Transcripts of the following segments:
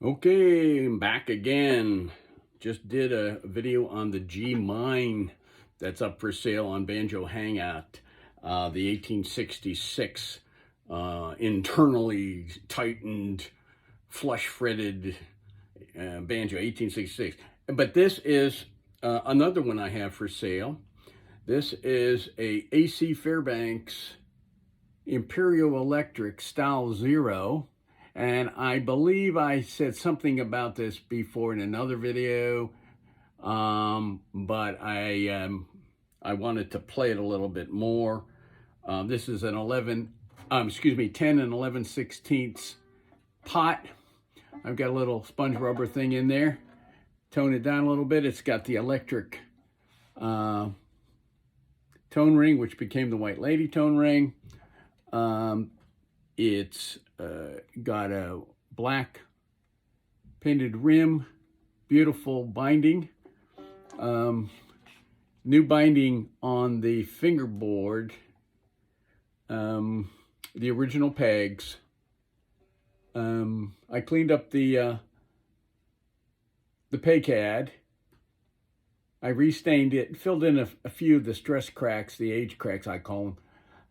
Okay, I'm back again. Just did a video on the G Mine that's up for sale on Banjo Hangout. The 1866 internally tightened, flush-fretted Banjo, 1866. But this is another one I have for sale. This is a AC Fairbanks Imperial Electric Style 0. And I believe I said something about this before in another video, but I wanted to play it a little bit more. This is an 10 and 11/16 pot. I've got a little sponge rubber thing in there. Tone it down a little bit. It's got the electric tone ring, which became the White Lady tone ring. It's got a black painted rim, beautiful binding, new binding on the fingerboard, the original pegs. I cleaned up the peg head. I restained it, filled in a few of the stress cracks, the age cracks I call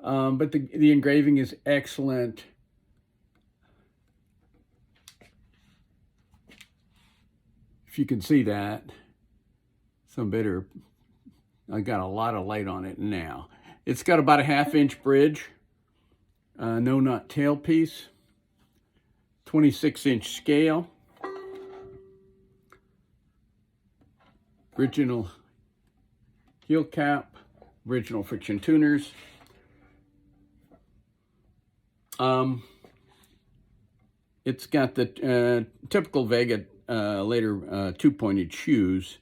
them. But the engraving is excellent. If you can see that, some better. I got a lot of light on it now. It's got about a 1/2-inch bridge, no nut tailpiece, 26-inch scale, original heel cap, original friction tuners. It's got the typical Vega later two-pointed shoes,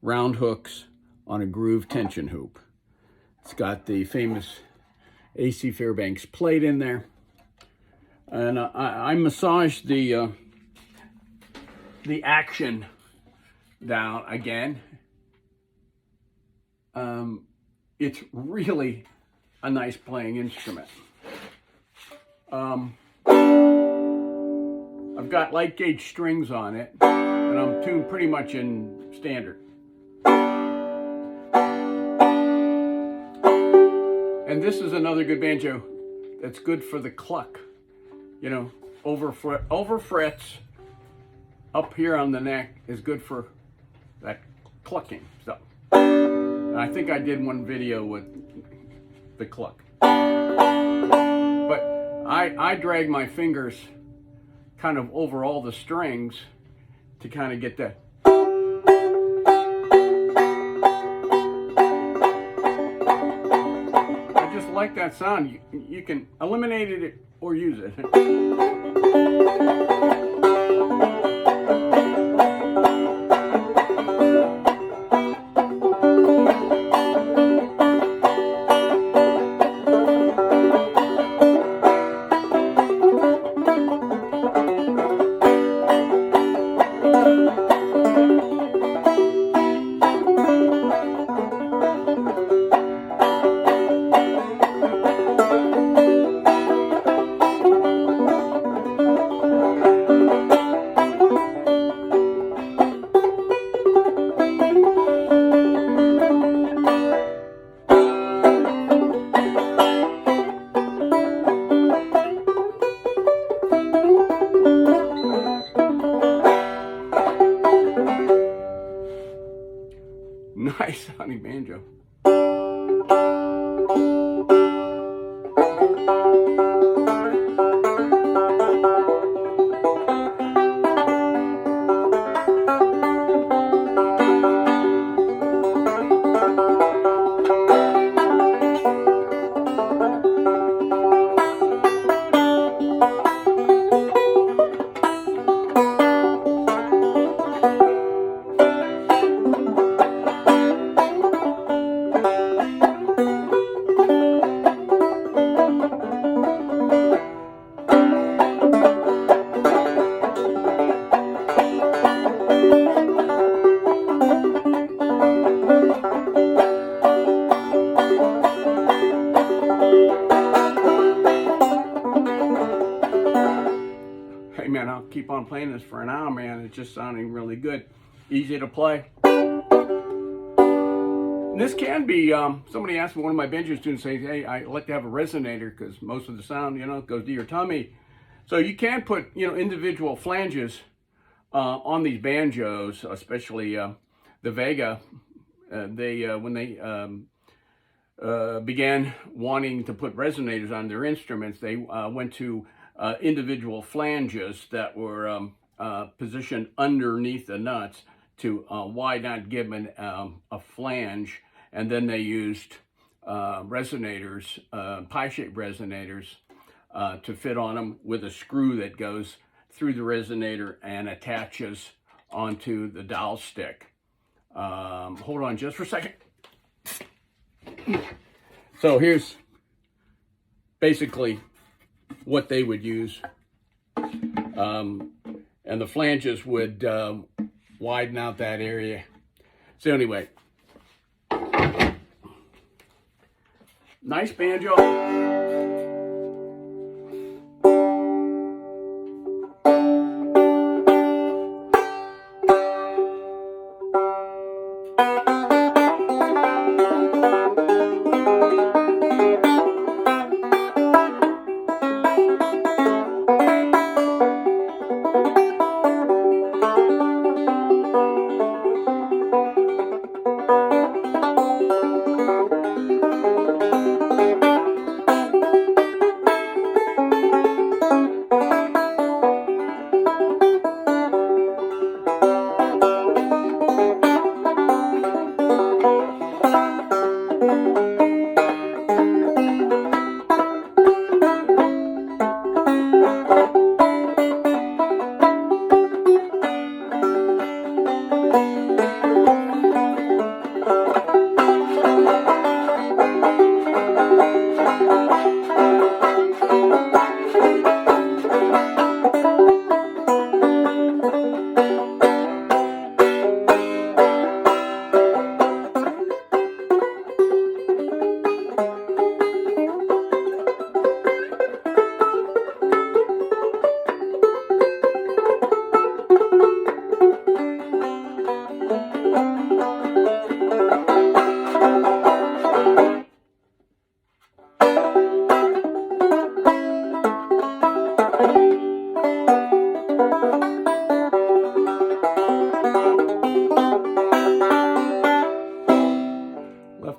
round hooks on a groove tension hoop. It's got the famous AC Fairbanks plate in there. And I massaged the action down again. It's really a nice playing instrument. I've got light gauge strings on it, and I'm tuned pretty much in standard. And this is another good banjo that's good for the cluck. You know, over frets up here on the neck is good for that clucking stuff. And I think I did one video with the cluck. But I drag my fingers kind of over all the strings to kind of get that. I just like that sound. You can eliminate it or use it. Nice sounding banjo. keep on playing this for an hour, man. It's just sounding really good. Easy to play. This can be, somebody asked me, one of my banjo students saying, hey, I like to have a resonator because most of the sound, goes to your tummy. So you can put, individual flanges on these banjos, especially the Vega. When they began wanting to put resonators on their instruments, they went to individual flanges that were positioned underneath the nuts to widen out, give them a flange, and then they used resonators, pie-shaped resonators, to fit on them with a screw that goes through the resonator and attaches onto the dowel stick. Hold on just for a second. So here's basically what they would use. And the flanges would widen out that area. So anyway, nice banjo.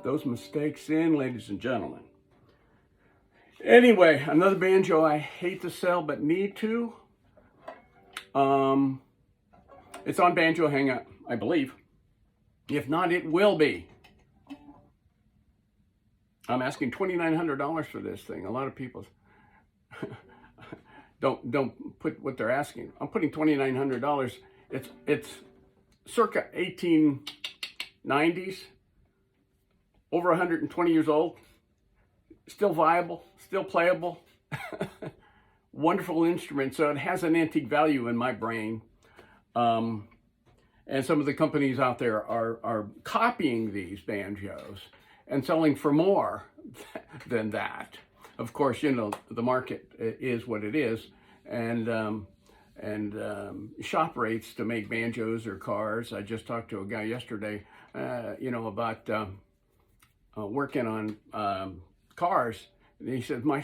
Those mistakes in, ladies and gentlemen. Anyway, another banjo I hate to sell but need to. It's on Banjo Hangout, I believe. If not, it will be. I'm asking $2,900 for this thing. A lot of people don't put what they're asking. I'm putting $2,900. It's circa 1890s. Over 120 years old, still viable, still playable, wonderful instrument. So it has an antique value in my brain. And some of the companies out there are copying these banjos and selling for more than that. Of course, the market is what it is. And shop rates to make banjos or cars. I just talked to a guy yesterday, about working on cars, and he said my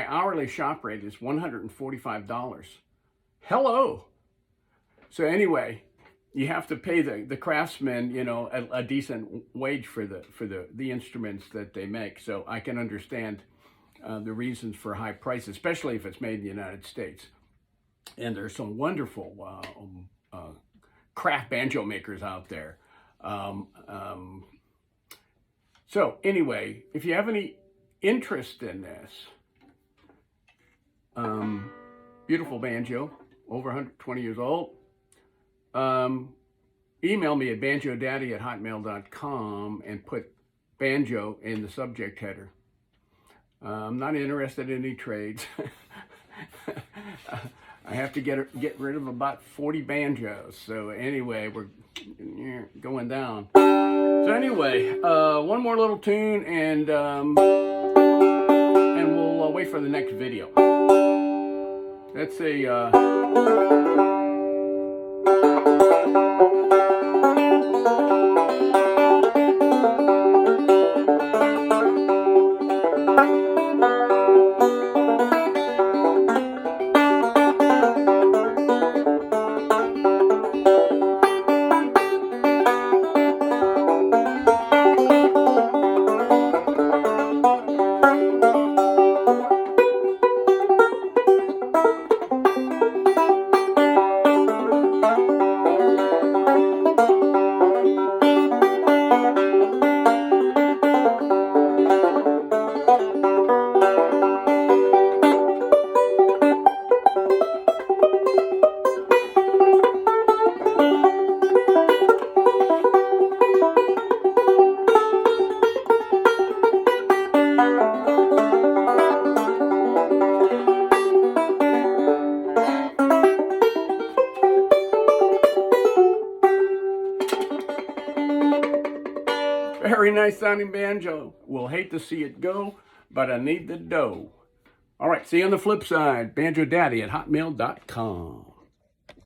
hourly shop rate is $145. Hello. So anyway, you have to pay the craftsmen, a decent wage for the instruments that they make. So I can understand the reasons for high prices, especially if it's made in the United States. And there's some wonderful craft banjo makers out there. So anyway, if you have any interest in this, beautiful banjo, over 120 years old, email me at banjodaddy@hotmail.com and put banjo in the subject header. I'm not interested in any trades. I have to get rid of about 40 banjos. So anyway, we're going down. So anyway, one more little tune, and we'll wait for the next video. That's a very nice sounding banjo. We'll hate to see it go, but I need the dough. All right, see you on the flip side. BanjoDaddy@hotmail.com.